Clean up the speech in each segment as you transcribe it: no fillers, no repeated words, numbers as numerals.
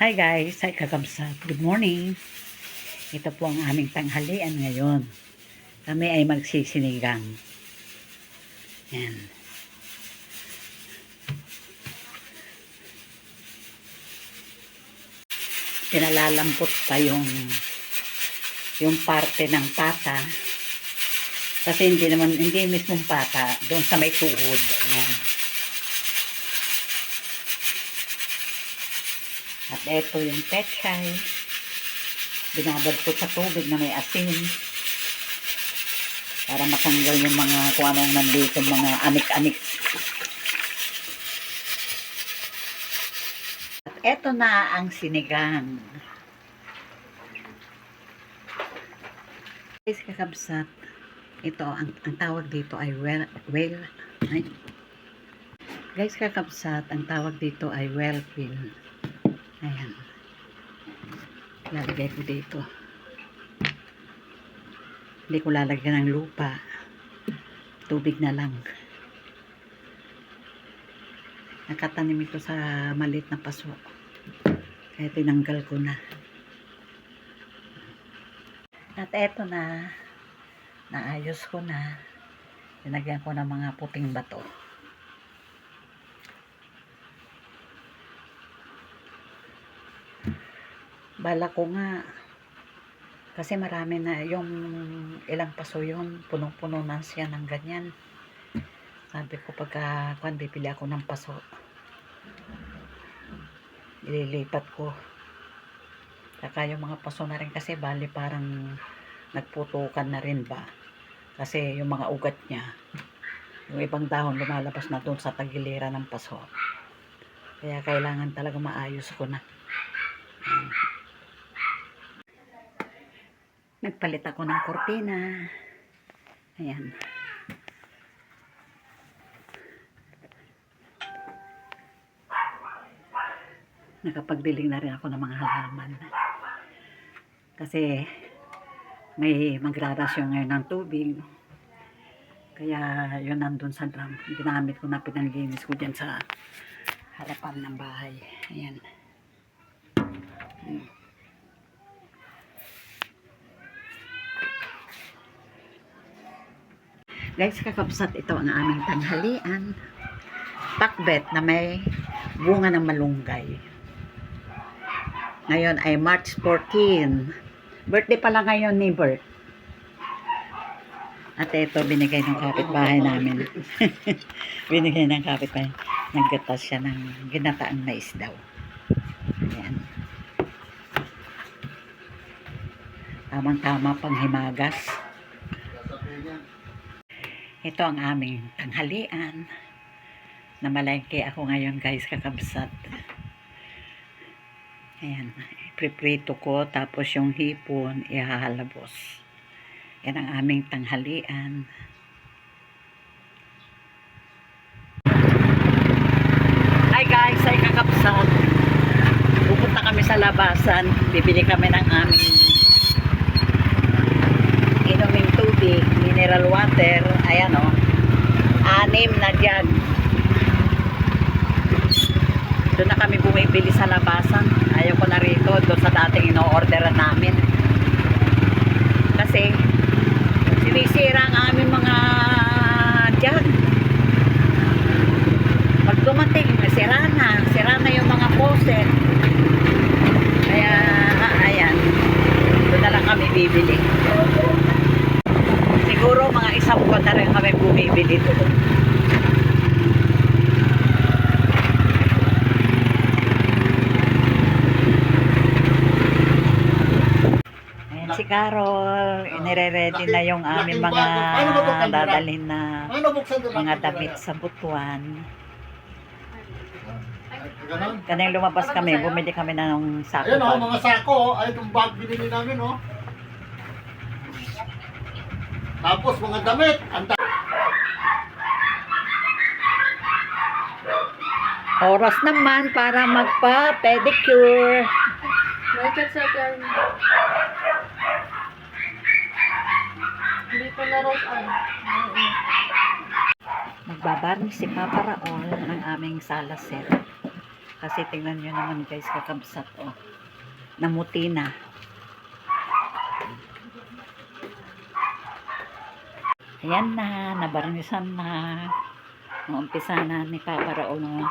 Hi guys, hi kakamsat. Good morning. Ito po ang aming tanghalian ngayon. Kami ay magsisinigang. Yan. Pinalalampot pa yung parte ng pata. Kasi hindi mismong pata, doon sa may tuhod. Ayan. At ito yung pechay. Binabad ko sa tubig na may asin. Para matanggal yung mga kung anong nandito, mga anik-anik. At ito na ang sinigang. Guys, kakabsat. Ito, ang tawag dito ay Guys, kakabsat, ang tawag dito ay wellfill. Ayan. Lalagay ko dito. Hindi ko lalagyan ng lupa. Tubig na lang. Nakatanim ito sa maliit na paso. Kaya tinanggal ko na. At eto na. Naayos ko na. Linagyan ko ng mga puting bato. Bala ko nga kasi marami na yung ilang paso yun, punong-puno na siya ng ganyan. Sabi ko pagka bibili ako ng paso, ililipat ko. Saka yung mga paso na rin kasi bali parang nagputukan na rin ba, kasi yung mga ugat niya, yung ibang dahon lumalabas na doon sa tagiliran ng paso. Kaya kailangan talaga maayos ko na. Nagpalit ako ng kortina. Ayan. Nakapagdilig na rin ako ng mga halaman. Kasi may magrarasyon ngayon ng tubig. Kaya yun nandun sa drum. Ginamit ko na, pinanlinis ko dyan sa harapan ng bahay. Ayan. Guys, kakabsat, ito ang aming tanghalian. Pakbet na may bunga ng malunggay. Ngayon ay March 14. Birthday pala ngayon ni Bert. At ito, binigay ng kapitbahay namin. Binigay ng kapitbahay. Naggatas siya ng ginataang mais daw. Ayan. Tamang-tama pang himagas. Ito ang aming tanghalian. Namalengke ako ngayon guys, kakabsat. Ayan, ipriprito ko, tapos yung hipon ihahalabos. Yan ang aming tanghalian. Hi guys, ay kakabsat. Pupunta kami sa labasan. Bibili kami ng aming inuming tubig, mineral water. Ayan o, 6 na jug. Doon na kami bumibili sa labasan. Ayaw ko na rito, doon sa dating ino-orderan namin. Kasi sinisira ang aming mga jug. Pag dumating, sira na yung mga faucet. Kaya ayan, doon na lang kami bibili. Siguro mga isang buwan na rin kami bumibili doon. Si Carol, inire-ready na yung aming mga dadalhin na mga damit sa Butuan. Kanang lumabas kami, bumili kami na ng sako. Ayun o, mga sako. Ay, itong bag binili namin o. Tapos mga damit. Oras naman para magpa-pedicure. Dito na Rose Magbabarnis si Papa Raol ng aming salaser. Kasi tingnan nyo naman guys, kakabsat oh. Namuti na. Ayan na, nabarnisan na. Naumpisa na ni Papa Raul ng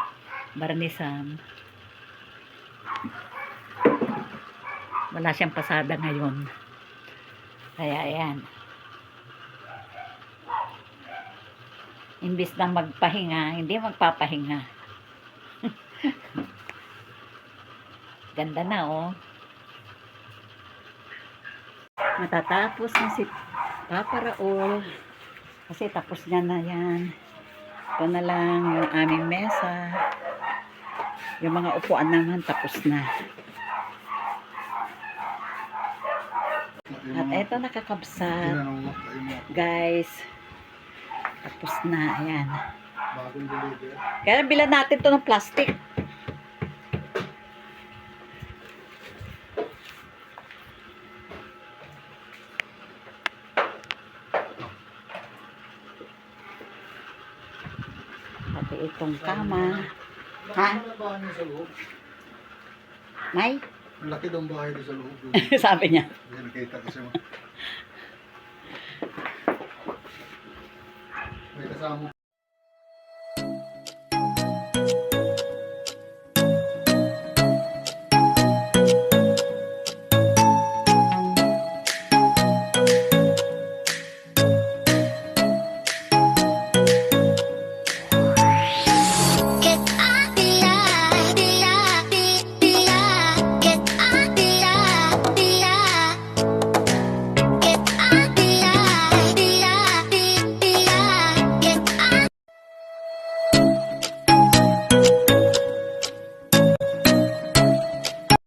barnisan. Wala siyang pasada ngayon. Kaya ayan. Imbis na magpahinga, hindi magpapahinga. Ganda na oh. Matatapos na si Papa Raul. Kasi tapos niya na yan. Ito na lang yung aming mesa. Yung mga upuan naman tapos na. At eto nakakabsat. Guys. Tapos na. Ayan. Bagong deliver. Kaya bilan natin to ng plastic. Pati itong kama. Ha? Ang bahay niya sa loob. May? Ang laki daw ang bahay niya sa loob. Sabi niya. Yan, nakita kasi mo. May kasama.